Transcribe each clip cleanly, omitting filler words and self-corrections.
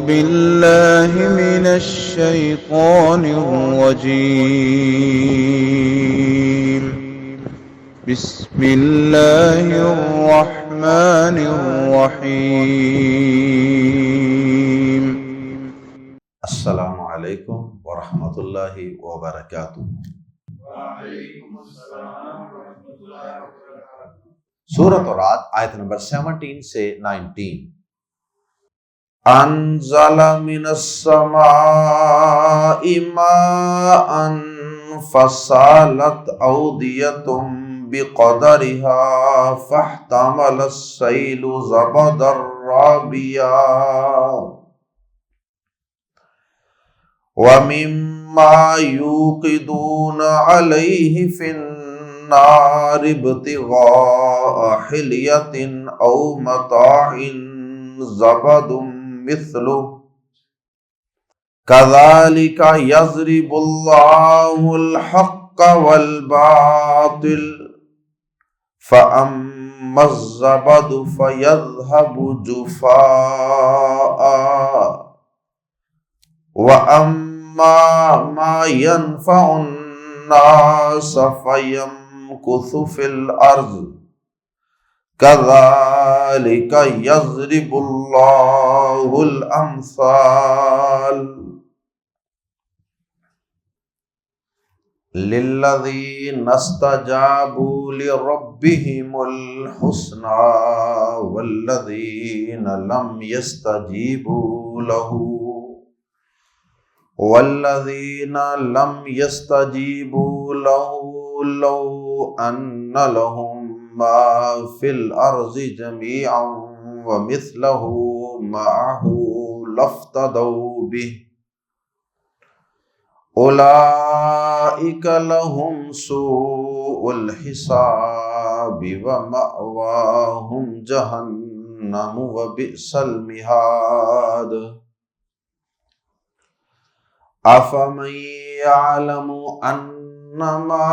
بالله من الشيطان الرجيم. بسم الله الرحمن الرحيم. السلام علیکم ورحمۃ اللہ وبرکاتہ۔ سورۃ الرعد آیت نمبر 17 سے 19۔ انزل من السماء ماء فسالت اودیۃ بقدرها فاحتمل السیل زبدا رابیا وَمِمَّا يُوقِدُونَ عَلَيْهِ فِي النَّارِ ابْتِغَاءَ حِلْيَةٍ أَوْ مَتَاعٍ زَبَدٌ مِثْلُهُ كَذَلِكَ يَضْرِبُ اللَّهُ الْحَقَّ وَالْبَاطِلَ فَأَمَّا الزَّبَدُ فَيَذْهَبُ جُفَاءً وَأَمَّا مَا يَنْفَعُ النَّاسَ فَيَمْكُثُ فِي الْأَرْضِ كَذَلِكَ يَضْرِبُ اللَّهُ الْأَمْثَالَ لِلَّذِينَ اسْتَجَابُوا لِرَبِّهِمُ الْحُسْنَى وَالَّذِينَ لَمْ يَسْتَجِيبُوا لَهُ لَوْ أَنَّ لَهُم مَّا فِي الْأَرْضِ جَمِيعًا وَمِثْلَهُ مَعَهُ لَافْتَدَوْا بِهِ أُولَئِكَ لَهُمْ سُوءُ الْحِسَابِ وَمَأْوَاهُمْ جَهَنَّمُ وَبِئْسَ الْمِهَادُ أَفَمَن يَعْلَمُ أَنَّمَا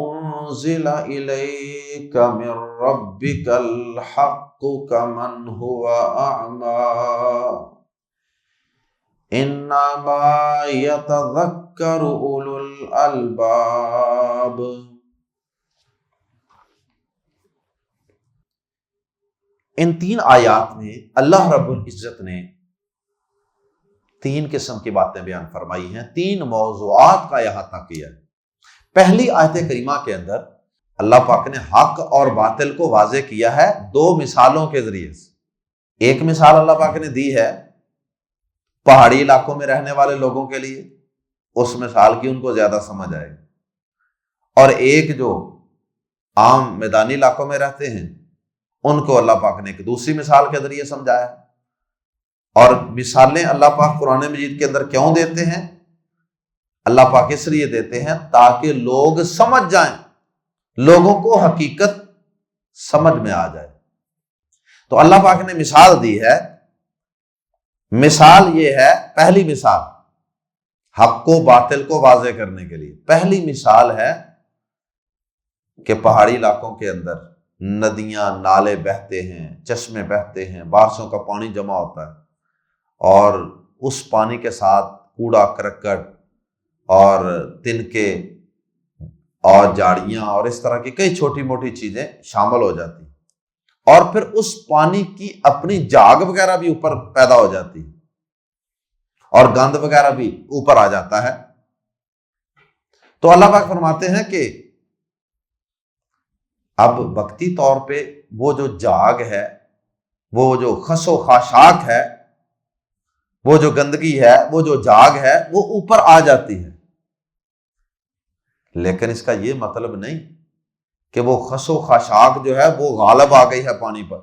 أُنزِلَ إِلَيْكَ مِن رَّبِّكَ الْحَقُّ كَمَنْ هُوَ أَعْمَىٰ إِنَّمَا يَتَذَكَّرُ أُولُو الْأَلْبَابِ۔ ان تین آیات میں اللہ رب العزت نے تین قسم کی باتیں بیان فرمائی ہیں، تین موضوعات کا احاطہ کیا ہے۔ پہلی آیت کریمہ کے اندر اللہ پاک نے حق اور باطل کو واضح کیا ہے دو مثالوں کے ذریعے سے۔ ایک مثال اللہ پاک نے دی ہے پہاڑی علاقوں میں رہنے والے لوگوں کے لیے، اس مثال کی ان کو زیادہ سمجھ آئے گی، اور ایک جو عام میدانی علاقوں میں رہتے ہیں ان کو اللہ پاک نے ایک دوسری مثال کے ذریعے سمجھایا ہے۔ اور مثالیں اللہ پاک قرآن مجید کے اندر کیوں دیتے ہیں؟ اللہ پاک اس لیے دیتے ہیں تاکہ لوگ سمجھ جائیں، لوگوں کو حقیقت سمجھ میں آ جائے۔ تو اللہ پاک نے مثال دی ہے، مثال یہ ہے، پہلی مثال حق کو باطل کو واضح کرنے کے لیے، پہلی مثال ہے کہ پہاڑی علاقوں کے اندر ندیاں نالے بہتے ہیں، چشمے بہتے ہیں، بارشوں کا پانی جمع ہوتا ہے، اور اس پانی کے ساتھ کوڑا کرکٹ اور تنکے اور جاڑیاں اور اس طرح کی کئی چھوٹی موٹی چیزیں شامل ہو جاتی ہیں، اور پھر اس پانی کی اپنی جاگ وغیرہ بھی اوپر پیدا ہو جاتی ہے، اور گند وغیرہ بھی اوپر آ جاتا ہے۔ تو اللہ پاک فرماتے ہیں کہ اب وقتی طور پہ وہ جو جاگ ہے، وہ جو خس و خاشاک ہے، وہ جو گندگی ہے، وہ جو جاگ ہے، وہ اوپر آ جاتی ہے، لیکن اس کا یہ مطلب نہیں کہ وہ خس و خاشاک جو ہے وہ غالب آ گئی ہے پانی پر،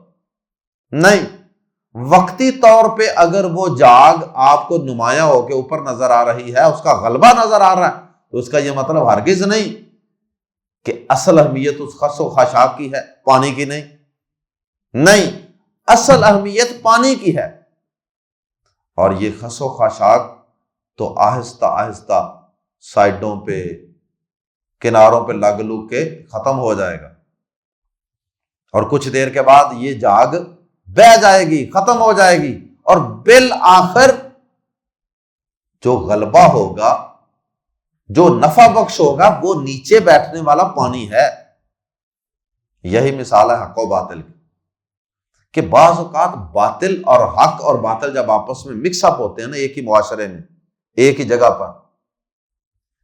نہیں، وقتی طور پہ اگر وہ جاگ آپ کو نمایاں ہو کے اوپر نظر آ رہی ہے، اس کا غلبہ نظر آ رہا ہے، تو اس کا یہ مطلب ہرگز نہیں کہ اصل اہمیت اس خس و خاشاک کی ہے، پانی کی نہیں، اصل اہمیت پانی کی ہے، اور یہ خس و خاشاک تو آہستہ آہستہ سائڈوں پہ کناروں پہ لگ لگ کے ختم ہو جائے گا، اور کچھ دیر کے بعد یہ جاگ بہہ جائے گی، ختم ہو جائے گی، اور بالآخر جو غلبہ ہوگا، جو نفع بخش ہوگا، وہ نیچے بیٹھنے والا پانی ہے۔ یہی مثال ہے حق و باطل کی، کہ بعض اوقات باطل اور حق اور باطل جب آپس میں مکس اپ ہوتے ہیں نا ایک ہی معاشرے میں، ایک ہی جگہ پر،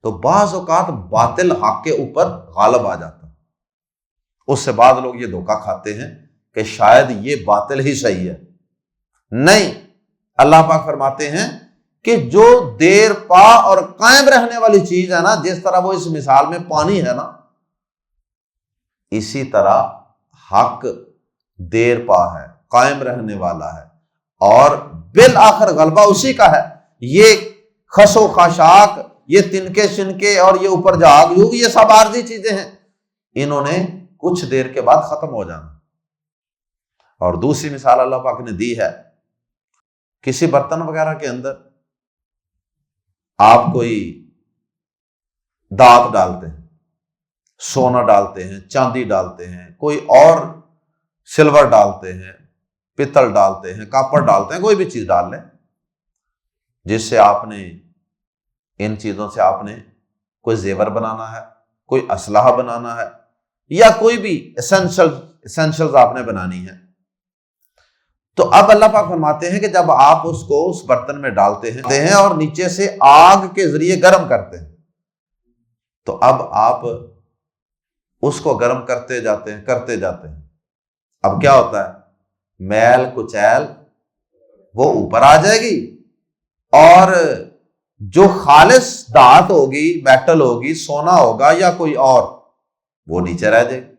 تو بعض اوقات باطل حق کے اوپر غالب آ جاتا ہے۔ اس سے بعض لوگ یہ دھوکہ کھاتے ہیں کہ شاید یہ باطل ہی صحیح ہے۔ نہیں، اللہ پاک فرماتے ہیں کہ جو دیر پا اور قائم رہنے والی چیز ہے نا، جس طرح وہ اس مثال میں پانی ہے نا، اسی طرح حق دیر پا ہے، قائم رہنے والا ہے، اور بالآخر غلبہ اسی کا ہے۔ یہ خس و خاشاک، یہ تنکے شنکے اور یہ اوپر جھاگ جھوگ، یہ سب عارضی چیزیں ہیں، انہوں نے کچھ دیر کے بعد ختم ہو جانا۔ اور دوسری مثال اللہ پاک نے دی ہے، کسی برتن وغیرہ کے اندر آپ کوئی دھات ڈالتے ہیں، سونا ڈالتے ہیں، چاندی ڈالتے ہیں، کوئی اور سلور ڈالتے ہیں، پتل ڈالتے ہیں، کاپر ڈالتے ہیں، کوئی بھی چیز ڈال لیں، جس سے آپ نے ان چیزوں سے آپ نے کوئی زیور بنانا ہے، کوئی اسلحہ بنانا ہے، یا کوئی بھی ایسنشلز آپ نے بنانی ہے۔ تو اب اللہ پاک فرماتے ہیں کہ جب آپ اس کو اس برتن میں ڈالتے ہیں اور نیچے سے آگ کے ذریعے گرم کرتے ہیں، تو اب آپ اس کو گرم کرتے جاتے ہیں، اب کیا ہوتا ہے؟ میل کچیل وہ اوپر آ جائے گی، اور جو خالص دھات ہوگی، میٹل ہوگی، سونا ہوگا یا کوئی اور، وہ نیچے رہ جائے گی۔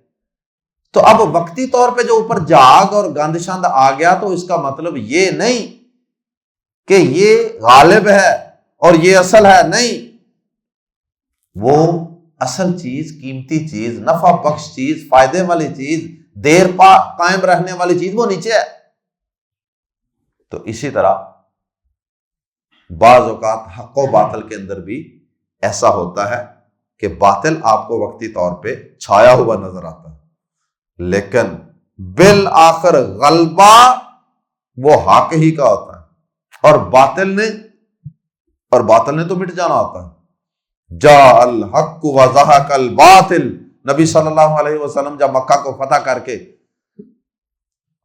تو اب وقتی طور پہ جو اوپر جاگ اور گند شند آ گیا، تو اس کا مطلب یہ نہیں کہ یہ غالب ہے اور یہ اصل ہے، نہیں، وہ اصل چیز، قیمتی چیز، نفع بخش چیز، فائدے والی چیز، دیر پا قائم رہنے والی چیز وہ نیچے ہے۔ تو اسی طرح بعض اوقات حق و باطل کے اندر بھی ایسا ہوتا ہے کہ باطل آپ کو وقتی طور پہ چھایا ہوا نظر آتا ہے، لیکن بالآخر غلبہ وہ حق ہی کا ہوتا ہے، اور باطل نے تو مٹ جانا ہوتا ہے۔ جاء الحق وزهق الباطل، نبی صلی اللہ علیہ وسلم جب مکہ کو فتح کر کے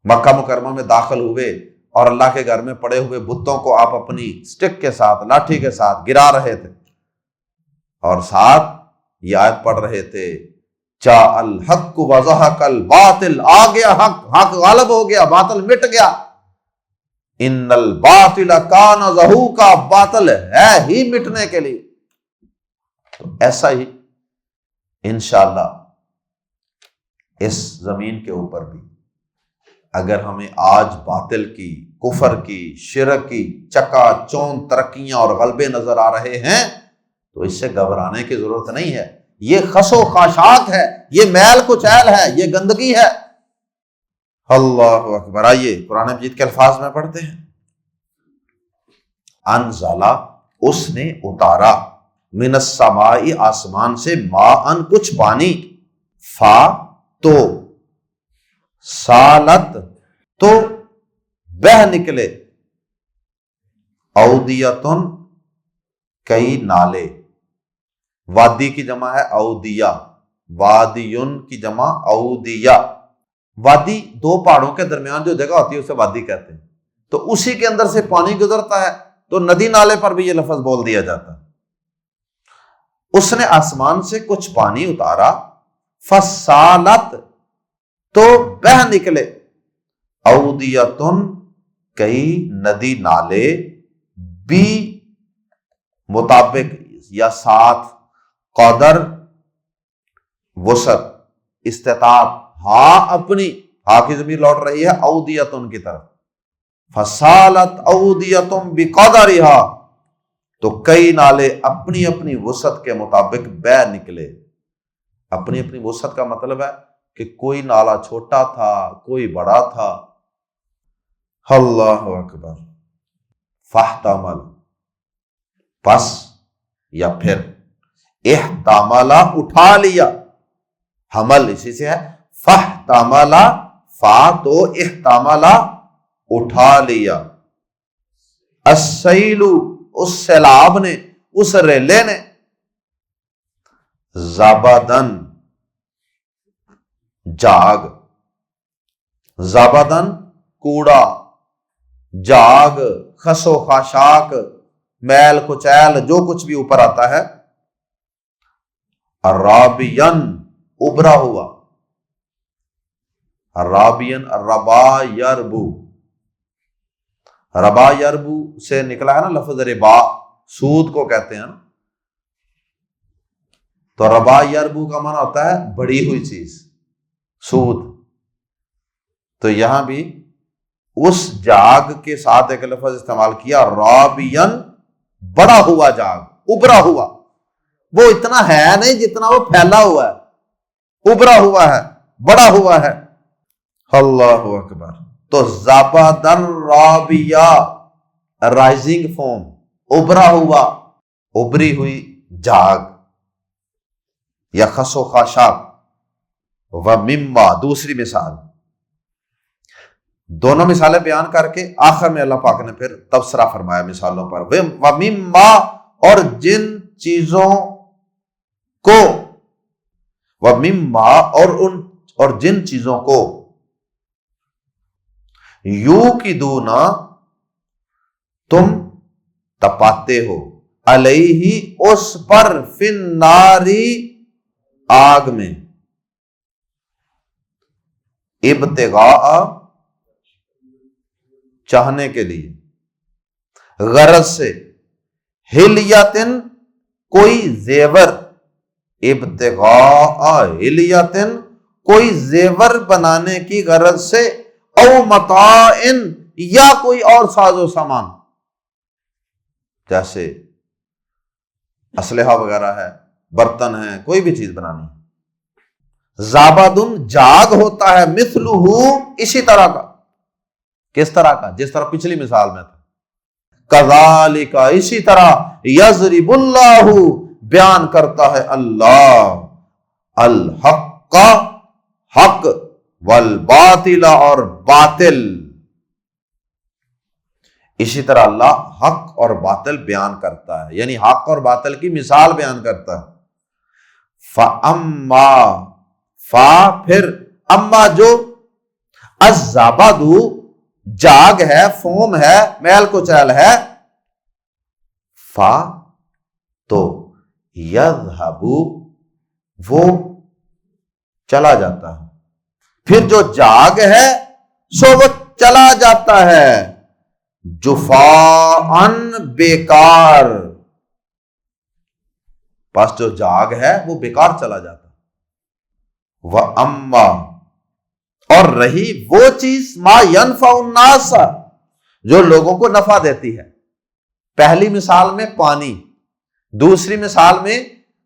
مکہ مکرمہ میں داخل ہوئے اور اللہ کے گھر میں پڑے ہوئے بتوں کو آپ اپنی سٹک کے ساتھ، لاٹھی کے ساتھ گرا رہے تھے، اور ساتھ یہ آیت پڑھ رہے تھے، جاء الحق وزهق الباطل، آ گیا حق غالب ہو گیا، باطل مٹ گیا۔ ان الباطل کان زہوقا، باطل ہے ہی مٹنے کے لیے۔ تو ایسا ہی انشاءاللہ اس زمین کے اوپر بھی اگر ہمیں آج باطل کی، کفر کی، شرک کی چکا چوند ترقیاں اور غلبے نظر آ رہے ہیں، تو اس سے گھبرانے کی ضرورت نہیں ہے۔ یہ خس و خاشاک ہے، یہ میل کچیل ہے، یہ گندگی ہے۔ اللہ اکبر۔ آئیے قرآن مجید کے الفاظ میں پڑھتے ہیں۔ انزلہ، اس نے اتارا، من السماء، آسمان سے، ماء، کچھ پانی، فا، تو، سالت، تو بہ نکلے، اودیتن، کئی نالے، وادی کی جمع ہے اودیہ، وادیون کی جمع اودیہ۔ وادی دو پہاڑوں کے درمیان جو جگہ ہوتی ہے اسے وادی کہتے ہیں، تو اسی کے اندر سے پانی گزرتا ہے، تو ندی نالے پر بھی یہ لفظ بول دیا جاتا ہے۔ اس نے آسمان سے کچھ پانی اتارا، فسالت، تو بہ نکلے، اودیتن، کئی ندی نالے، بھی مطابق یا ساتھ، قدر، وسعت، استطاعت، ہاں اپنی، ہاں کی ضمیر لوٹ رہی ہے اودیتن کی طرف، فسالت اودیتن بقدرہا، تو کئی نالے اپنی اپنی وسعت کے مطابق بہ نکلے۔ اپنی اپنی وسعت کا مطلب ہے کہ کوئی نالا چھوٹا تھا، کوئی بڑا تھا۔ اللہ اکبر۔ فاحتمل، پس یا پھر، احتملا، اٹھا لیا، حمل اسی سے ہے، فاحتملا، فا تو احتملا، اٹھا لیا، السیل، اس سیلاب نے، اس ریلے نے، زبدن، جاگ، زبدن کوڑا، جاگ، خسو خاشاک، میل کچیل، جو کچھ بھی اوپر آتا ہے، رابین، ابھرا ہوا، رابین، ربا یربو، ربا یربو سے نکلا ہے نا لفظ ربا، سود کو کہتے ہیں نا، تو ربا یربو کا معنی ہوتا ہے بڑی ہوئی چیز، سود۔ تو یہاں بھی اس جاگ کے ساتھ ایک لفظ استعمال کیا، رابین، بڑا ہوا جاگ، ابھرا ہوا، وہ اتنا ہے نہیں جتنا وہ پھیلا ہوا ہے، ابھرا ہوا ہے، بڑا ہوا ہے۔ اللہ اکبر۔ تو زبدن رابیہ، رائزنگ فوم، ابھرا ہوا، ابھری ہوئی جاگ یا خسو خاشاک۔ ومما، دوسری مثال، دونوں مثالیں بیان کر کے آخر میں اللہ پاک نے پھر تبصرہ فرمایا مثالوں پر۔ ومما، اور جن چیزوں کو، ومما، اور جن چیزوں کو، یوقدون، تم تپاتے ہو، علیہ، اس پر، فی الناری، آگ میں، ابتغاء، چاہنے کے لیے، غرض سے، ہلیتن، کوئی زیور، ابتغاء ہلیتن، کوئی زیور بنانے کی غرض سے، او متاعن، یا کوئی اور ساز و سامان، جیسے اسلحہ وغیرہ ہے، برتن ہے، کوئی بھی چیز بنانی۔ زابدن، جاگ ہوتا ہے، مثلہ، اسی طرح کا، کس طرح کا؟ جس طرح پچھلی مثال میں تھا، کذالک، اسی طرح، یضرب اللہ، بیان کرتا ہے اللہ، الحق، حق، والباطل، اور باطل، اسی طرح اللہ حق اور باطل بیان کرتا ہے، یعنی حق اور باطل کی مثال بیان کرتا ہے۔ فَأَمَّا، پھر، اما جو، الزبد، جاگ ہے، فوم ہے، میل کچیل ہے، تو یذہب، وہ چلا جاتا ہے، پھر جو جاگ ہے سو وہ چلا جاتا ہے، جفاءً، بیکار، پس جو جاگ ہے وہ بیکار چلا جاتا ہے۔ وَأَمَّا، اور رہی وہ چیز، ما ينفع الناس، جو لوگوں کو نفع دیتی ہے، پہلی مثال میں پانی، دوسری مثال میں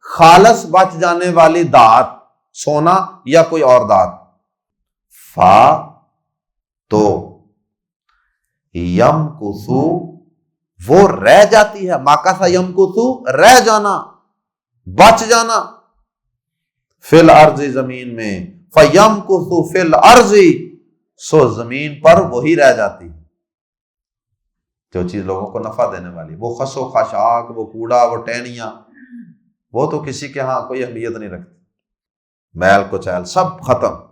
خالص بچ جانے والی دھات، سونا یا کوئی اور دھات، تو یمکثو، وہ رہ جاتی ہے، ماکث یمکثو، رہ جانا، بچ جانا، فی الارض، زمین میں، فیمکث فی الارض، سو زمین پر وہی رہ جاتی ہے، جو چیز لوگوں کو نفع دینے والی، وہ خس و خاشاک، وہ کوڑا، وہ ٹہنیاں، وہ تو کسی کے ہاں کوئی اہمیت نہیں رکھتی، میل کچیل سب ختم۔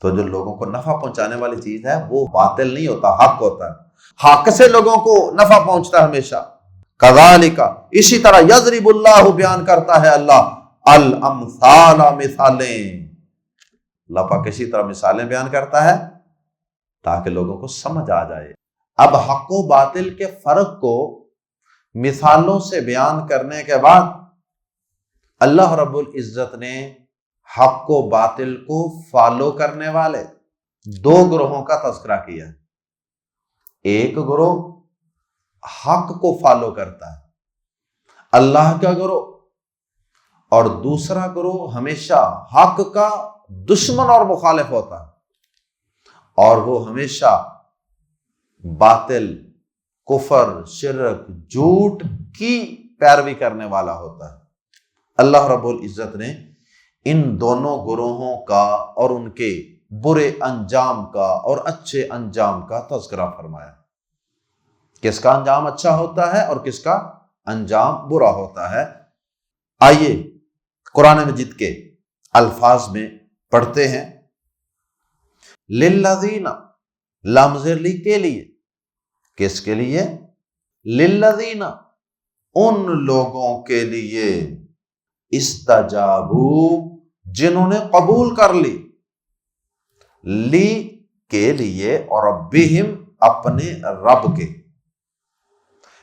تو جو لوگوں کو نفع پہنچانے والی چیز ہے وہ باطل نہیں ہوتا، حق ہوتا ہے، حق سے لوگوں کو نفع پہنچتا ہے ہمیشہ۔ کذالک، اسی طرح، یضرب اللہ، بیان کرتا ہے اللہ، الامثال، مثالیں، اللہ پاک اسی طرح مثالیں بیان کرتا ہے تاکہ لوگوں کو سمجھ آ جائے۔ اب حق و باطل کے فرق کو مثالوں سے بیان کرنے کے بعد اللہ رب العزت نے حق و باطل کو فالو کرنے والے دو گروہوں کا تذکرہ کیا ہے۔ ایک گروہ حق کو فالو کرتا ہے، اللہ کا گروہ، اور دوسرا گروہ ہمیشہ حق کا دشمن اور مخالف ہوتا ہے، اور وہ ہمیشہ باطل، کفر، شرک، جھوٹ کی پیروی کرنے والا ہوتا ہے۔ اللہ رب العزت نے ان دونوں گروہوں کا اور ان کے برے انجام کا اور اچھے انجام کا تذکرہ فرمایا۔ کس کا انجام اچھا ہوتا ہے اور کس کا انجام برا ہوتا ہے۔ آئیے قرآن مجید کے الفاظ میں پڑھتے ہیں۔ للذین، لام زیر لی کے لیے، کس کے لیے؟ للذین، ان لوگوں کے لیے، استجابو، جنہوں نے قبول کر لی، لی کے لیے، اور ربہم، اپنے رب کے،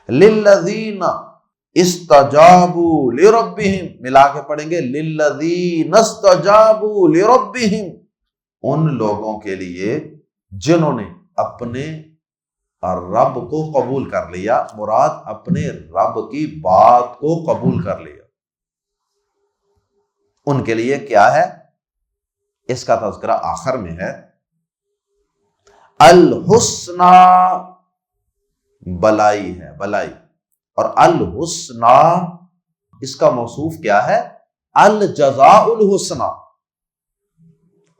للذین استجابوا لربہم، ملا کے پڑھیں گے، للذین استجابوا لربہم، ان لوگوں کے لیے جنہوں نے اپنے رب کو قبول کر لیا، مراد اپنے رب کی بات کو قبول کر لیا، ان کے لیے کیا ہے؟ اس کا تذکرہ آخر میں ہے۔ الحسنہ، بلائی ہے، بلائی، اور الحسنہ اس کا موصوف کیا ہے؟ الجزاء الحسنہ،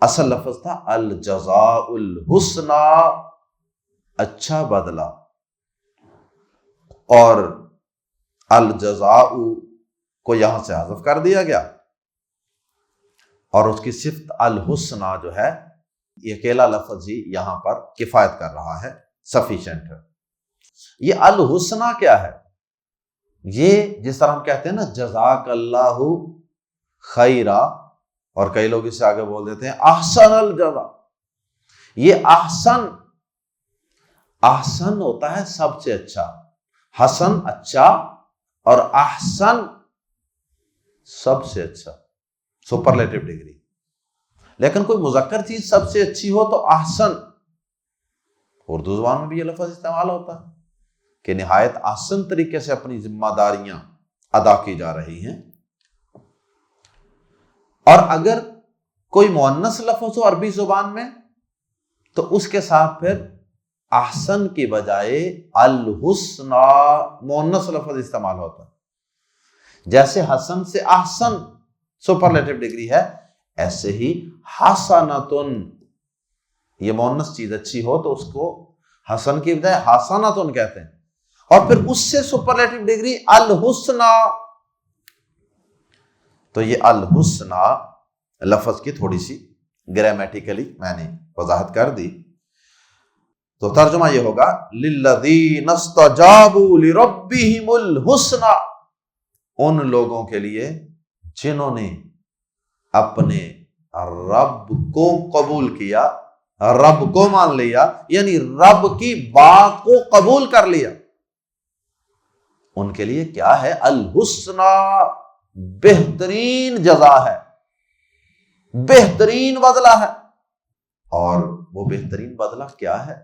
اصل لفظ تھا الجزاء الحسنہ، اچھا بدلہ، اور الجزاء کو یہاں سے حذف کر دیا گیا، اور اس کی صفت الحسنہ جو ہے، یہ اکیلا لفظ ہی یہاں پر کفایت کر رہا ہے، سفیشینٹ ہے۔ یہ الحسنہ کیا ہے؟ یہ جس طرح ہم کہتے ہیں نا جزاک اللہ خیرا، اور کئی لوگ اسے آگے بول دیتے ہیں احسن الجزا، یہ احسن، احسن ہوتا ہے سب سے اچھا، حسن اچھا، اور احسن سب سے اچھا، سپرلیٹو ڈگری۔ لیکن کوئی مذکر چیز سب سے اچھی ہو تو احسن، اردو زبان میں بھی یہ لفظ استعمال ہوتا ہے کہ نہایت احسن طریقے سے اپنی ذمہ داریاں ادا کی جا رہی ہیں۔ اور اگر کوئی مؤنث لفظ ہو عربی زبان میں تو اس کے ساتھ پھر احسن کی بجائے الحسنہ مؤنث لفظ استعمال ہوتا ہے۔ جیسے حسن سے احسن سپرلیٹو ڈگری ہے، ایسے ہی حسنتن، یہ مؤنث چیز اچھی ہو تو اس کو حسن کی بجائے حسنتن کہتے ہیں، اور پھر اس سے سپرلیٹو ڈگری الحسنہ۔ تو یہ الحسنہ لفظ کی تھوڑی سی گرامیٹیکلی میں نے وضاحت کر دی، تو ترجمہ یہ ہوگا للذین استجابوا لربہم الحسنہ، ان لوگوں کے لیے جنہوں نے اپنے رب کو قبول کیا، رب کو مان لیا، یعنی رب کی بات کو قبول کر لیا، ان کے لیے کیا ہے؟ الحسنہ، بہترین جزا ہے، بہترین بدلہ ہے۔ اور وہ بہترین بدلہ کیا ہے؟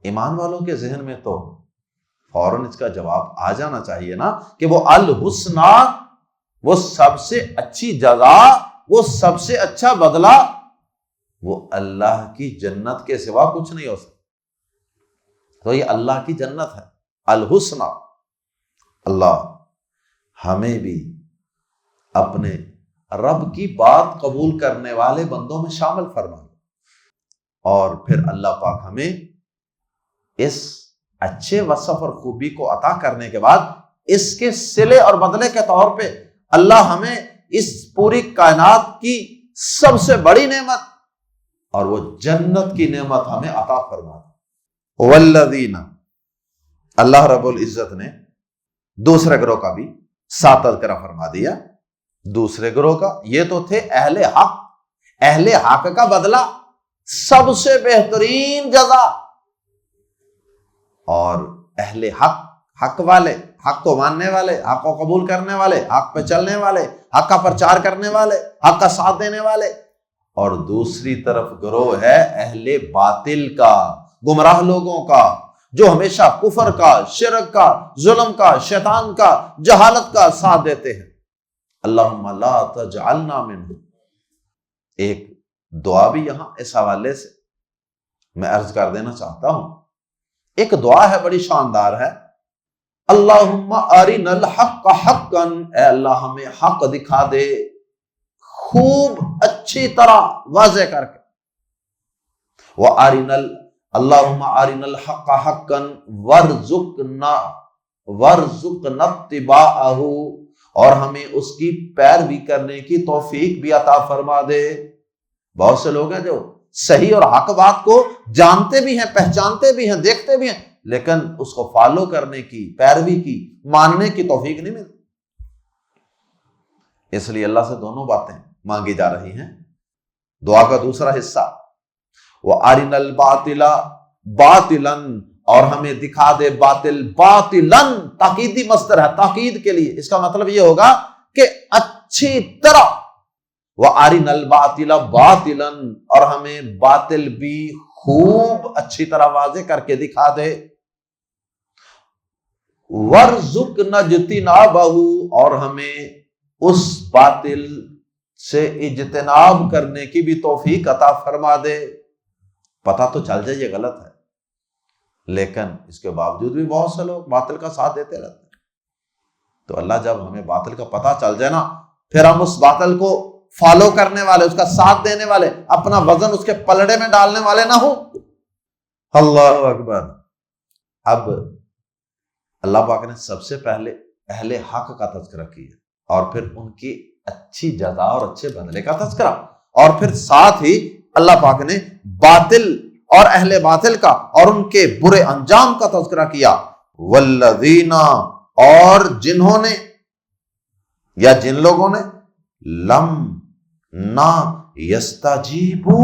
ایمان والوں کے ذہن میں تو فوراً اس کا جواب آ جانا چاہیے نا کہ وہ الحسنہ، وہ سب سے اچھی جزا، وہ سب سے اچھا بدلہ، وہ اللہ کی جنت کے سوا کچھ نہیں ہو سکتا۔ تو یہ اللہ کی جنت ہے الحسنہ۔ اللہ ہمیں بھی اپنے رب کی بات قبول کرنے والے بندوں میں شامل فرمائے، اور پھر اللہ پاک ہمیں اس اچھے وصف اور خوبی کو عطا کرنے کے بعد اس کے صلے اور بدلے کے طور پہ اللہ ہمیں اس پوری کائنات کی سب سے بڑی نعمت اور وہ جنت کی نعمت ہمیں عطا فرما۔ والذین، اللہ رب العزت نے دوسرے گروہ کا بھی ساتھ تذکرہ فرما دیا۔ دوسرے گروہ کا یہ تو تھے اہل حق، اہل حق کا بدلہ سب سے بہترین جزا، اور اہل حق، حق والے، حق کو ماننے والے، حق کو قبول کرنے والے، حق پہ چلنے والے، حق کا پرچار کرنے والے، حق کا ساتھ دینے والے۔ اور دوسری طرف گروہ ہے اہل باطل کا، گمراہ لوگوں کا، جو ہمیشہ کفر کا، شرک کا، ظلم کا، شیطان کا، جہالت کا ساتھ دیتے ہیں۔ اللہم لا تجعلنا منہم۔ ایک دعا بھی یہاں اس حوالے سے میں عرض کر دینا چاہتا ہوں، ایک دعا ہے بڑی شاندار ہے، اللہم ارنا الحق حقا، اے اللہ ہمیں حق دکھا دے خوب اچھی طرح واضح کر کے، وَأَرِنَا اللہم ارنا الحق حقا وارزقنا اتباعہ، اور ہمیں اس کی پیروی کرنے کی توفیق بھی عطا فرما دے۔ بہت سے لوگ ہیں جو صحیح اور حق بات کو جانتے بھی ہیں، پہچانتے بھی ہیں، دیکھتے بھی ہیں، لیکن اس کو فالو کرنے کی، پیروی کی، ماننے کی توفیق نہیں ملتی۔ اس لیے اللہ سے دونوں باتیں مانگی جا رہی ہیں۔ دعا کا دوسرا حصہ وَأَرِنَا الْبَاطِلَ بَاطِلًا، اور ہمیں دکھا دے باطل باطلاً، تاکیدی مصدر ہے، تاکید کے لیے۔ اس کا مطلب یہ ہوگا کہ اچھی طرح، وَأَرِنَا الْبَاطِلَ بَاطِلًا، اور ہمیں باطل بھی خوب اچھی طرح واضح کر کے دکھا دے۔ وَارْزُقْنَا اجْتِنَابَهُ، اور ہمیں اس باطل سے اجتناب کرنے کی بھی توفیق عطا فرما دے۔ پتہ تو چل جائے یہ غلط ہے، لیکن اس کے باوجود بھی بہت سے لوگ باطل کا ساتھ دیتے رہتے ہیں۔ تو اللہ جب ہمیں باطل کا پتہ چل جائے نا، پھر ہم اس باطل کو فالو کرنے والے، اس کا ساتھ دینے والے، اپنا وزن اس کے پلڑے میں ڈالنے والے نہ ہوں۔ اللہ اکبر۔ اب اللہ پاک نے سب سے پہلے اہل حق کا تذکرہ کیا، اور پھر ان کی اچھی جزا اور اچھے بدلے کا تذکرہ، اور پھر ساتھ ہی اللہ پاک نے باطل اور اہل باطل کا اور ان کے برے انجام کا تذکرہ کیا۔ والذین، اور جنہوں نے یا جن لوگوں نے لم نہ یستجیبو،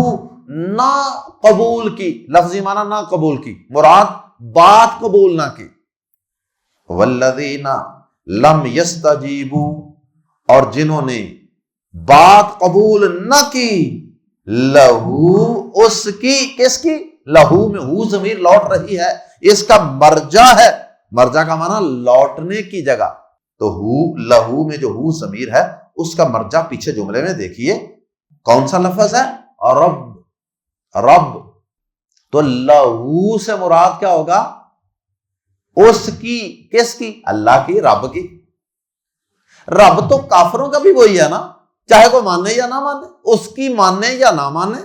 نہ قبول کی، لفظی معنی نہ قبول کی، مراد بات قبول نہ کی۔ والذین لم یستجیبو، اور جنہوں نے بات قبول نہ کی، لہو، اس کی، کس کی؟ لہو میں ہو ضمیر لوٹ رہی ہے، اس کا مرجع ہے، مرجع کا معنی لوٹنے کی جگہ، تو ہو، لہو میں جو ہو ضمیر ہے اس کا مرجع پیچھے جملے میں دیکھیے کون سا لفظ ہے؟ رب، رب، تو لہو سے مراد کیا ہوگا؟ اس کی، کس کی؟ اللہ کی، رب کی۔ رب تو کافروں کا بھی وہی ہے نا، چاہے کوئی مانے یا نہ مانے، اس کی مانے یا نہ مانے۔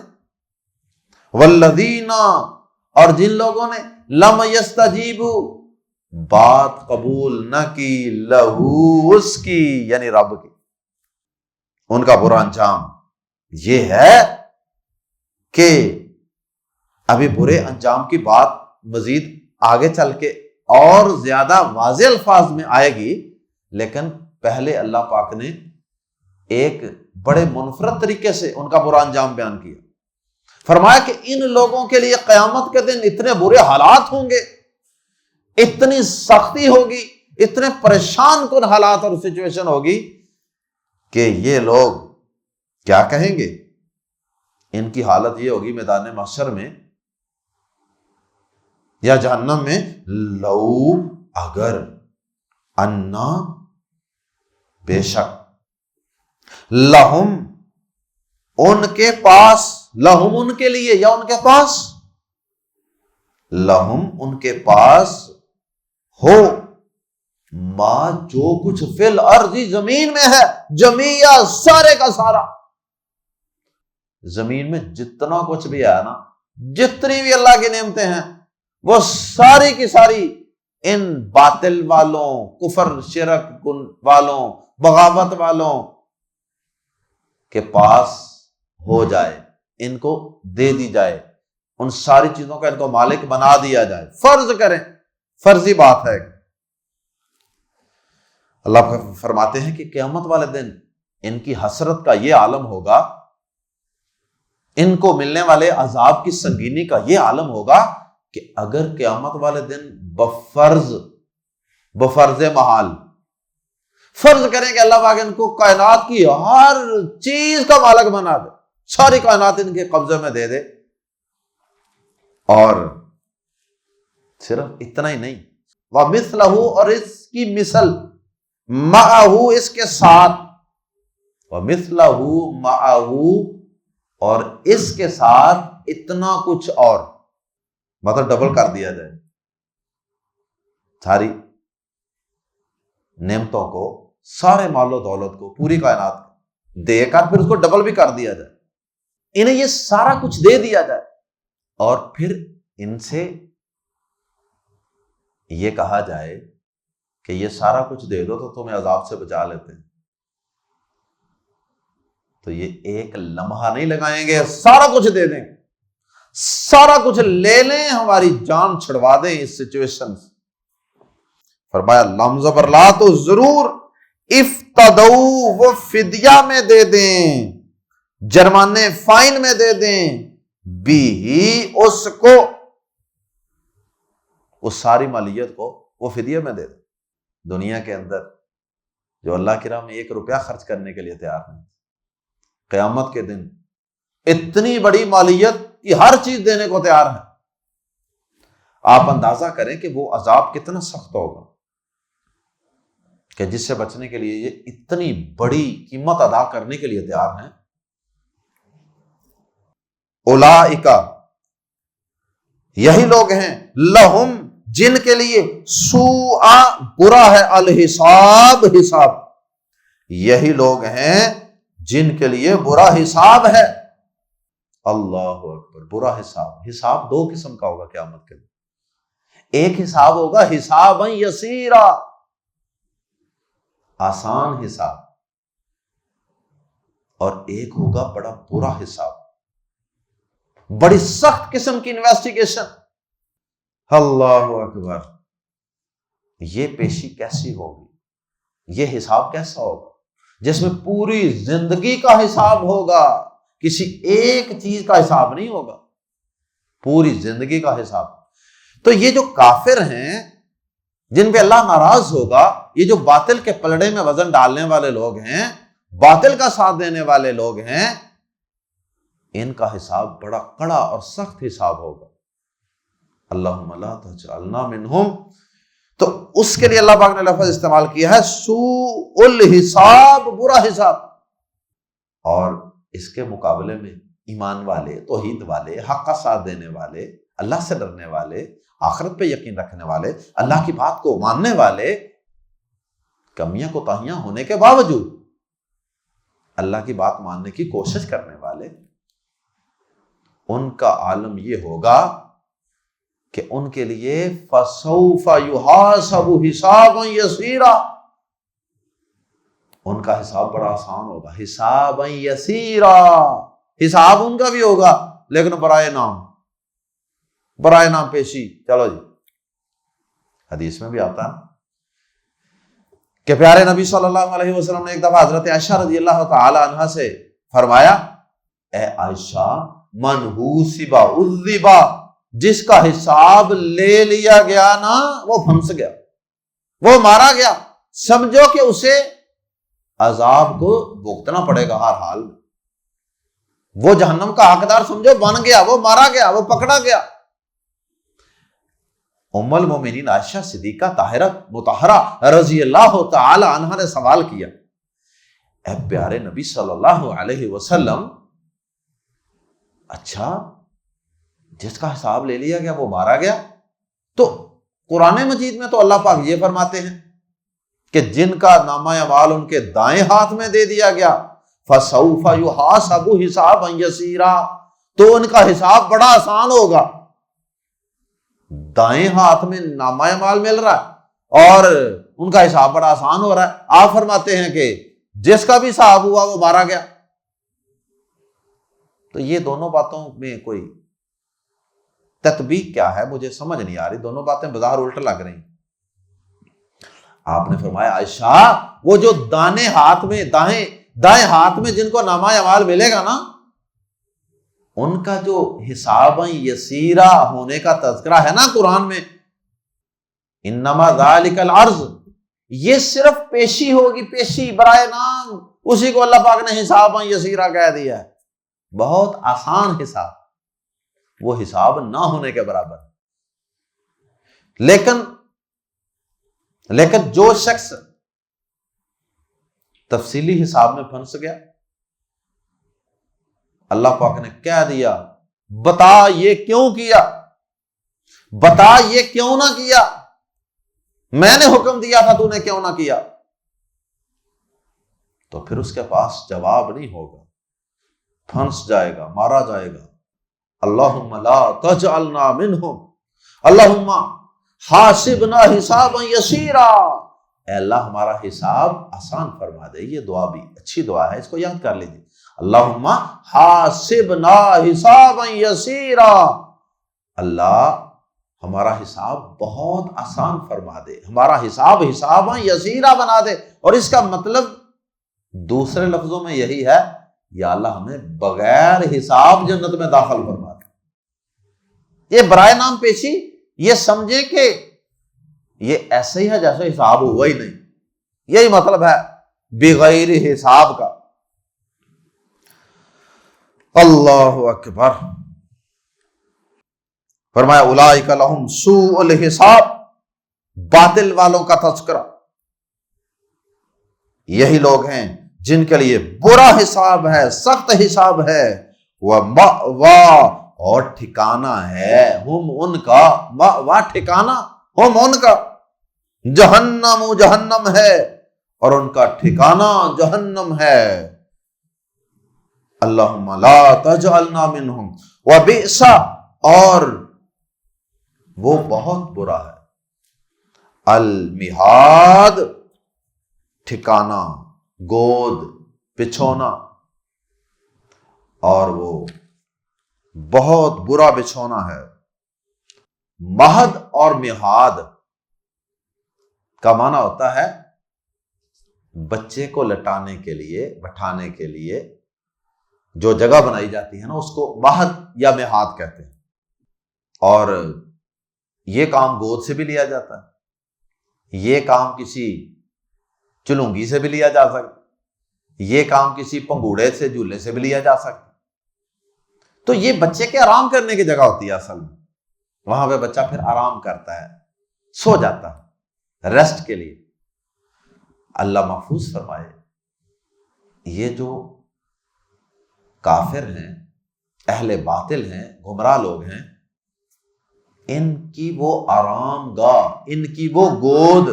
والذین، اور جن لوگوں نے لم یستجیبو، بات قبول نہ کی، لہو، اس کی، یعنی رب کی، ان کا برا انجام یہ ہے کہ ابھی برے انجام کی بات مزید آگے چل کے اور زیادہ واضح الفاظ میں آئے گی، لیکن پہلے اللہ پاک نے ایک بڑے منفرد طریقے سے ان کا برا انجام بیان کیا۔ فرمایا کہ ان لوگوں کے لیے قیامت کے دن اتنے برے حالات ہوں گے، اتنی سختی ہوگی، اتنے پریشان کن حالات اور سچویشن ہوگی کہ یہ لوگ کیا کہیں گے؟ ان کی حالت یہ ہوگی میدان محشر میں یا جہنم میں، لو، اگر، انا، بے شک، لہم، ان کے پاس، لہم ان کے لیے یا ان کے پاس، لہم ان کے پاس ہو، ما، جو کچھ فی الارض، زمین میں ہے، جمیع، سارے کا سارا، زمین میں جتنا کچھ بھی ہے نا، جتنی بھی اللہ کی نعمتیں ہیں، وہ ساری کی ساری ان باطل والوں، کفر شرک والوں، بغاوت والوں کے پاس ہو جائے، ان کو دے دی جائے، ان ساری چیزوں کا ان کو مالک بنا دیا جائے۔ فرض کریں، فرضی بات ہے۔ اللہ فرماتے ہیں کہ قیامت والے دن ان کی حسرت کا یہ عالم ہوگا، ان کو ملنے والے عذاب کی سنگینی کا یہ عالم ہوگا کہ اگر قیامت والے دن بفرض محال فرض کریں کہ اللہ پاک ان کو کائنات کی ہر چیز کا مالک بنا دے، ساری کائنات ان کے قبضے میں دے دے، اور صرف اتنا ہی نہیں، وَمِثْلَهُ، اور اس کی مثل، مَعَهُ، اس کے ساتھ، وَمِثْلَهُ مَعَهُ، اور اس کے ساتھ اتنا کچھ اور، مطلب ڈبل کر دیا جائے، ساری نعمتوں کو، سارے مال و دولت کو، پوری کائنات کو دے کر پھر اس کو ڈبل بھی کر دیا جائے، انہیں یہ سارا کچھ دے دیا جائے، اور پھر ان سے یہ کہا جائے کہ یہ سارا کچھ دے دو تو تمہیں عذاب سے بچا لیتے ہیں، تو یہ ایک لمحہ نہیں لگائیں گے، سارا کچھ دے دیں، سارا کچھ لے لیں، ہماری جان چھڑوا دیں اس سچویشن سے۔ فرمایا لام زبر لا، تو ضرور افتدو، وہ فدیہ میں دے دیں، جرمانے فائن میں دے دیں، بھی اس کو، اس ساری مالیت کو وہ فدیہ میں دے دیں۔ دنیا کے اندر جو اللہ کی راہ میں 1 روپیہ خرچ کرنے کے لیے تیار نہیں، قیامت کے دن اتنی بڑی مالیت کی ہر چیز دینے کو تیار ہے۔ آپ اندازہ کریں کہ وہ عذاب کتنا سخت ہوگا کہ جس سے بچنے کے لیے یہ اتنی بڑی قیمت ادا کرنے کے لیے تیار ہیں۔ اولئک، یہی لوگ ہیں، لہم، جن کے لیے سوء، برا ہے، الحساب، حساب، یہی لوگ ہیں جن کے لیے برا حساب ہے۔ اللہ اکبر، برا حساب۔ حساب 2 قسم کا ہوگا قیامت کے دن۔ ایک حساب ہوگا حسابا یسیرا، آسان حساب، اور ایک ہوگا بڑا برا حساب، بڑی سخت قسم کی انویسٹیگیشن۔ اللہ اکبر، یہ پیشی کیسی ہوگی، یہ حساب کیسا ہوگا جس میں پوری زندگی کا حساب ہوگا، کسی ایک چیز کا حساب نہیں ہوگا، پوری زندگی کا حساب۔ تو یہ جو کافر ہیں جن پہ اللہ ناراض ہوگا، یہ جو باطل کے پلڑے میں وزن ڈالنے والے لوگ ہیں، باطل کا ساتھ دینے والے لوگ ہیں، ان کا حساب بڑا کڑا اور سخت حساب ہوگا۔ اللہم لا تجعلنا منہم۔ تو اس کے لیے اللہ پاک نے لفظ استعمال کیا ہے سوء الحساب، برا حساب۔ اور اس کے مقابلے میں ایمان والے، توحید والے، حق کا ساتھ دینے والے، اللہ سے ڈرنے والے، آخرت پہ یقین رکھنے والے، اللہ کی بات کو ماننے والے، کمیاں کوتاہیاں ہونے کے باوجود اللہ کی بات ماننے کی کوشش کرنے والے، ان کا عالم یہ ہوگا کہ ان کے لیے فَسَوْفَ يُحَاسَبُ حِسَابًا يَسِيرًا، ان کا حساب بڑا آسان ہوگا، حسابًا يَسِيرًا، حساب ان کا بھی ہوگا لیکن برائے نام پیشی۔ چلو جی، حدیث میں بھی آتا ہے کہ پیارے نبی صلی اللہ علیہ وسلم نے ایک دفعہ حضرت عائشہ رضی اللہ تعالی عنہا سے فرمایا، اے عائشہ، من حوسب عذب، جس کا حساب لے لیا گیا نا وہ پھنس گیا، وہ مارا گیا، سمجھو کہ اسے عذاب کو بھگتنا پڑے گا ہر حال میں، وہ جہنم کا حقدار سمجھو بن گیا، وہ مارا گیا، وہ پکڑا گیا۔ ام المومنین عائشہ صدیقہ طاہرہ مطہرہ رضی اللہ تعالی عنہا نے سوال کیا، اے پیارے نبی صلی اللہ علیہ وسلم، اچھا جس کا حساب لے لیا گیا وہ مارا گیا، تو قرآن مجید میں تو اللہ پاک یہ فرماتے ہیں کہ جن کا نامہ اعمال ان کے دائیں ہاتھ میں دے دیا گیا فَسَوْفَ يُحَاسَبُ حِسَابًا يَسِيرًا، تو ان کا حساب بڑا آسان ہوگا۔ دائیں ہاتھ میں نامہ اعمال مل رہا ہے اور ان کا حساب بڑا آسان ہو رہا ہے۔ آپ فرماتے ہیں کہ جس کا بھی حساب ہوا وہ مارا گیا۔ تو یہ دونوں باتوں میں کوئی تطبیق کیا ہے مجھے سمجھ نہیں آ رہی، دونوں باتیں بظاہر الٹ لگ رہی ہیں۔ آپ نے فرمایا عائشہ، وہ جو دائیں ہاتھ میں جن کو نامہ اعمال ملے گا نا، ان کا جو حساب یسیرا ہونے کا تذکرہ ہے نا قرآن میں، انما ذالک العرض، یہ صرف پیشی ہوگی، پیشی برائے نام، اسی کو اللہ پاک نے حساب یسیرا کہہ دیا ہے، بہت آسان حساب، وہ حساب نہ ہونے کے برابر۔ لیکن جو شخص تفصیلی حساب میں پھنس گیا، اللہ پاک نے کہہ دیا بتا یہ کیوں کیا، بتا یہ کیوں نہ کیا، میں نے حکم دیا تھا تو نے کیوں نہ کیا، تو پھر اس کے پاس جواب نہیں ہوگا، پھنس جائے گا، مارا جائے گا۔ اللہم لا تجعلنا منہم، اللہم حاسبنا حسابا یسیرا، اے اللہ ہمارا حساب آسان فرما دے۔ یہ دعا بھی اچھی دعا ہے، اس کو یاد کر لیجیے، اللہم حاسبنا حسابا یسیرا، اللہ ہمارا حساب بہت آسان فرما دے، ہمارا حساب حسابا یسیرا بنا دے۔ اور اس کا مطلب دوسرے لفظوں میں یہی ہے، یا اللہ ہمیں بغیر حساب جنت میں داخل فرما دے۔ یہ برائے نام پیشی یہ سمجھے کہ یہ ایسے ہی ہے جیسے حساب ہوا ہی نہیں، یہی مطلب ہے بغیر حساب کا۔ اللہ اکبر۔ فرمایا اولئک لہم سوء الحساب، باطل والوں کا تذکرہ، یہی لوگ ہیں جن کے لیے برا حساب ہے، سخت حساب ہے، ومأوا، اور ٹھکانہ ہے، ہم ان کا، مأوا ٹھکانہ، ہم ان کا، جہنم جہنم ہے، اور ان کا ٹھکانہ جہنم ہے۔ اللہم لا تجعلنا منہم، وبئس، اور وہ بہت برا ہے، المہاد، ٹھکانہ، گود، بچھونا، اور وہ بہت برا بچھونا ہے۔ مہد اور مہاد کا معنی ہوتا ہے بچے کو لٹانے کے لیے، بٹھانے کے لیے جو جگہ بنائی جاتی ہے نا، اس کو مہد یا مہاد کہتے ہیں۔ اور یہ کام گود سے بھی لیا جاتا ہے، یہ کام کسی چلونگی سے بھی لیا جا سکتا، یہ کام کسی پنگوڑے سے، جھولے سے بھی لیا جا سکتا۔ تو یہ بچے کے آرام کرنے کی جگہ ہوتی ہے اصل میں، وہاں پہ بچہ پھر آرام کرتا ہے، سو جاتا ہے، ریسٹ کے لیے۔ اللہ محفوظ فرمائے، یہ جو کافر ہیں، اہل باطل ہیں، گمراہ لوگ ہیں، ان کی وہ آرام گاہ، ان کی وہ گود،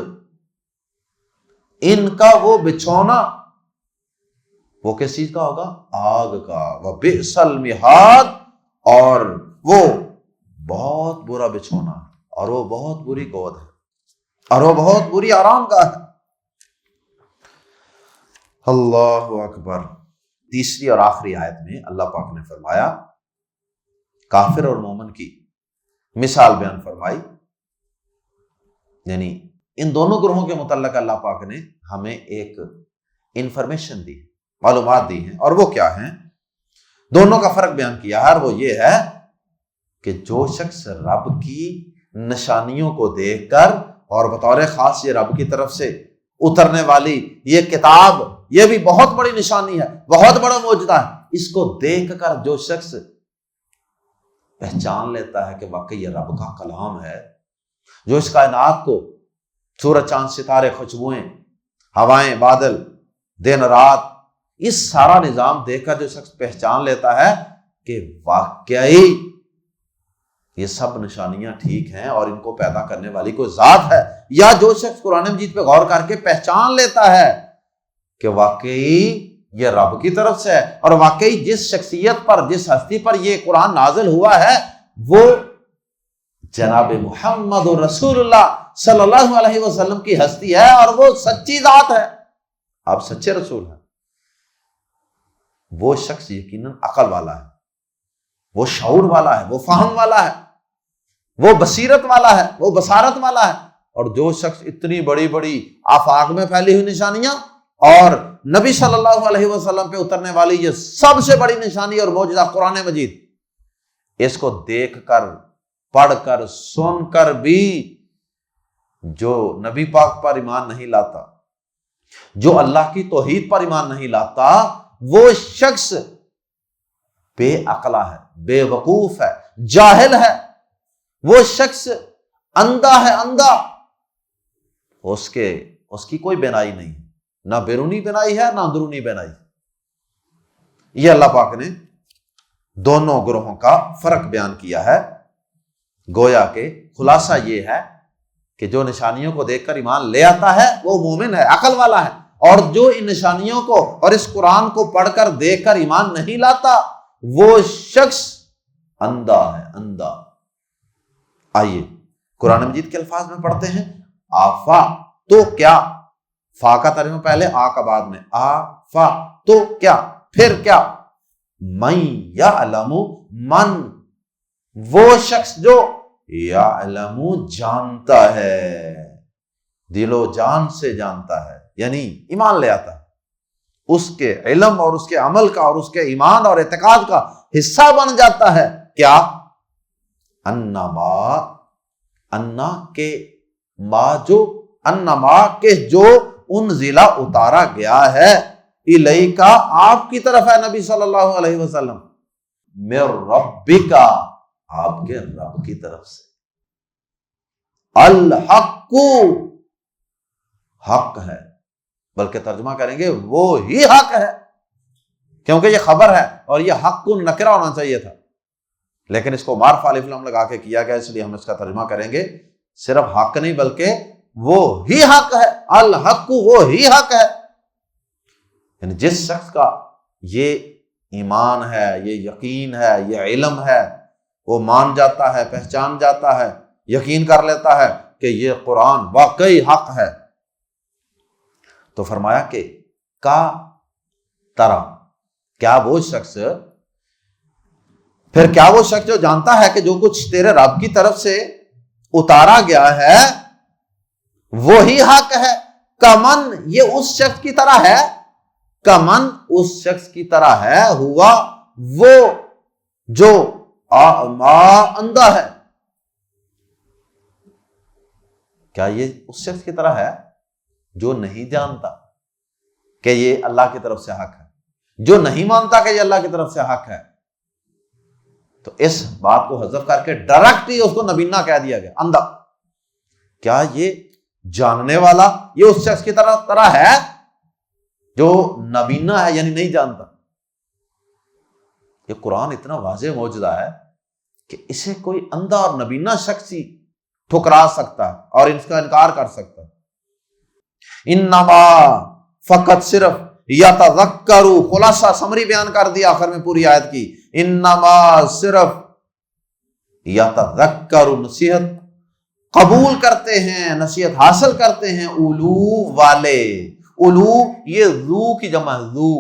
ان کا وہ بچھونا، وہ کس چیز کا ہوگا؟ آگ کا۔ وبئس المہاد، اور وہ بہت برا بچھونا، اور وہ بہت بری گود ہے، اور وہ بہت بری آرام گاہ ہے۔ اللہ اکبر۔ تیسری اور آخری آیت میں اللہ پاک نے فرمایا، کافر اور مومن کی مثال بیان فرمائی، یعنی ان دونوں گروہوں کے متعلق اللہ پاک نے ہمیں ایک انفارمیشن دی، معلومات دی ہیں، اور وہ کیا ہیں؟ دونوں کا فرق بیان کیا ہے، اور وہ یہ ہے کہ جو شخص رب کی نشانیوں کو دیکھ کر، اور بطور خاص یہ رب کی طرف سے اترنے والی یہ کتاب، یہ بھی بہت بڑی نشانی ہے، بہت بڑا معجزہ ہے، اس کو دیکھ کر جو شخص پہچان لیتا ہے کہ واقعی یہ رب کا کلام ہے، جو اس کائنات کو، سورج چاند ستارے، خوشبوئیں، ہوائیں، بادل، دن رات، اس سارا نظام دیکھ کر جو شخص پہچان لیتا ہے کہ واقعی یہ سب نشانیاں ٹھیک ہیں اور ان کو پیدا کرنے والی کوئی ذات ہے، یا جو شخص قرآن مجید پہ غور کر کے پہچان لیتا ہے کہ واقعی یہ رب کی طرف سے ہے، اور واقعی جس شخصیت پر، جس ہستی پر یہ قرآن نازل ہوا ہے وہ جناب محمد رسول اللہ صلی اللہ علیہ وسلم کی ہستی ہے، اور وہ سچی ذات ہے، آپ سچے رسول ہیں، وہ شخص یقیناً عقل والا ہے، وہ شعور والا ہے، وہ فہم والا ہے، وہ بصیرت والا ہے، وہ بصارت والا ہے۔ اور جو شخص اتنی بڑی بڑی آفاق میں پھیلی ہوئی نشانیاں اور نبی صلی اللہ علیہ وسلم پہ اترنے والی یہ سب سے بڑی نشانی اور معجزہ قرآن مجید، اس کو دیکھ کر، پڑھ کر، سن کر بھی جو نبی پاک پر ایمان نہیں لاتا، جو اللہ کی توحید پر ایمان نہیں لاتا، وہ شخص بے عقلہ ہے، بے وقوف ہے، جاہل ہے، وہ شخص اندھا ہے، اندھا، اس کی کوئی بینائی نہیں، نہ بیرونی بینائی ہے نہ اندرونی بینائی۔ یہ اللہ پاک نے دونوں گروہوں کا فرق بیان کیا ہے، گویا کہ خلاصہ یہ ہے کہ جو نشانیوں کو دیکھ کر ایمان لے آتا ہے وہ مومن ہے، عقل والا ہے، اور جو ان نشانیوں کو اور اس قرآن کو پڑھ کر دیکھ کر ایمان نہیں لاتا وہ شخص اندھا ہے، اندھا۔ آئیے قرآن مجید کے الفاظ میں پڑھتے ہیں، آفا تو کیا، فا کا ترجمہ پہلے، آ کا بعد میں، آفا تو کیا، پھر کیا، من یعلم، من وہ شخص جو یعلم جانتا ہے، دل و جان سے جانتا ہے، یعنی ایمان لے آتا ہے، اس کے علم اور اس کے عمل کا اور اس کے ایمان اور اعتقاد کا حصہ بن جاتا ہے کیا، انما، انا کے ما جو، انما کے جو انزلہ اتارا گیا ہے، الیکا آپ کی طرف ہے نبی صلی اللہ علیہ وسلم، من ربکا آپ کے رب کی طرف سے، الحق حق ہے، بلکہ ترجمہ کریں گے وہ ہی حق ہے، کیونکہ یہ خبر ہے اور یہ حق کو نکرہ ہونا چاہیے تھا، لیکن اس کو معرفہ الف لام لگا کے کیا گیا، اس لیے ہم اس کا ترجمہ کریں گے صرف حق نہیں بلکہ وہ ہی حق ہے، الحق وہ ہی حق ہے، یعنی جس شخص کا یہ ایمان ہے، یہ یقین ہے، یہ علم ہے، وہ مان جاتا ہے، پہچان جاتا ہے، یقین کر لیتا ہے کہ یہ قرآن واقعی حق ہے، تو فرمایا کہ کا طرح، کیا وہ شخص، پھر کیا وہ شخص جو جانتا ہے کہ جو کچھ تیرے رب کی طرف سے اتارا گیا ہے وہی حق ہے، کمن یہ اس شخص کی طرح ہے، کمن اس شخص کی طرح ہے، ہوا وہ جو اندھا ہے، کیا یہ اس شخص کی طرح ہے جو نہیں جانتا کہ یہ اللہ کی طرف سے حق ہے، جو نہیں مانتا کہ یہ اللہ کی طرف سے حق ہے، تو اس بات کو حذف کر کے ڈائریکٹ ہی اس کو نبینا کہہ دیا گیا، اندھا، کیا یہ جاننے والا یہ اس شخص کی طرح ہے جو نبینا ہے یعنی نہیں جانتا؟ یہ قرآن اتنا واضح معجزہ ہے کہ اسے کوئی اندھا اور نبینا شخص ہی ٹھکرا سکتا ہے اور اس کا انکار کر سکتا ہے۔ انما فقط صرف یتذکروا، خلاصہ سمری بیان کر دیا آخر میں پوری آیت کی، انما صرف یتذکروا نصیحت قبول کرتے ہیں، نصیحت حاصل کرتے ہیں، اولو والے، اولو یہ ذو کی جمع ہے، ذو،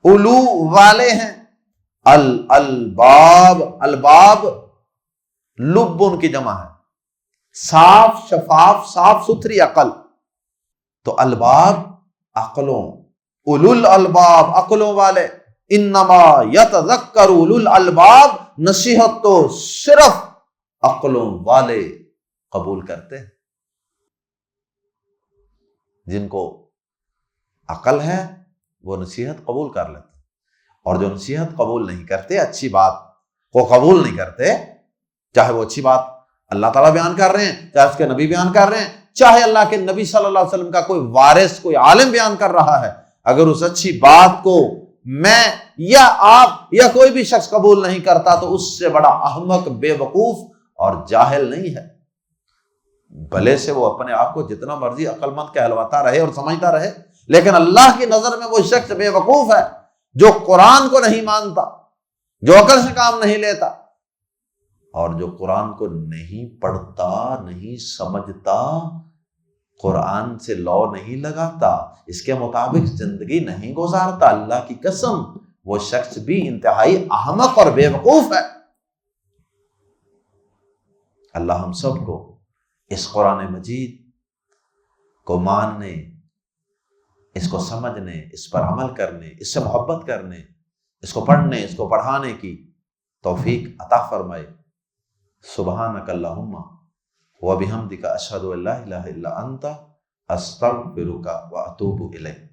اولو والے ہیں، الباب، الباب لب ان کی جمع ہے، صاف شفاف صاف ستھری عقل، تو الباب عقلوں، اولو الالباب عقلوں والے، انما یتذکر اولو الالباب نصیحت تو صرف عقلوں والے قبول کرتے ہیں، جن کو عقل ہے وہ نصیحت قبول کر لیتے، اور جو نصیحت قبول نہیں کرتے، اچھی بات کو قبول نہیں کرتے، چاہے وہ اچھی بات اللہ تعالیٰ بیان کر رہے ہیں، چاہے اس کے نبی بیان کر رہے ہیں، چاہے اللہ کے نبی صلی اللہ علیہ وسلم کا کوئی وارث کوئی عالم بیان کر رہا ہے، اگر اس اچھی بات کو میں یا آپ یا کوئی بھی شخص قبول نہیں کرتا تو اس سے بڑا احمق، بے وقوف اور جاہل نہیں ہے، بھلے سے وہ اپنے آپ کو جتنا مرضی عقل مند کہلواتا رہے اور سمجھتا رہے، لیکن اللہ کی نظر میں وہ شخص بے وقوف ہے جو قرآن کو نہیں مانتا، جو عقل سے کام نہیں لیتا، اور جو قرآن کو نہیں پڑھتا، نہیں سمجھتا، قرآن سے لا نہیں لگاتا، اس کے مطابق زندگی نہیں گزارتا، اللہ کی قسم وہ شخص بھی انتہائی احمق اور بے وقوف ہے۔ اللہ ہم سب کو اس قرآن مجید کو ماننے، اس کو سمجھنے، اس پر عمل کرنے، اس سے محبت کرنے، اس کو پڑھنے، اس کو پڑھانے کی توفیق عطا فرمائے۔ سبحانک اللہم وبحمدک اشہد ان لا الہ الا انت استغفرک واتوب الیک۔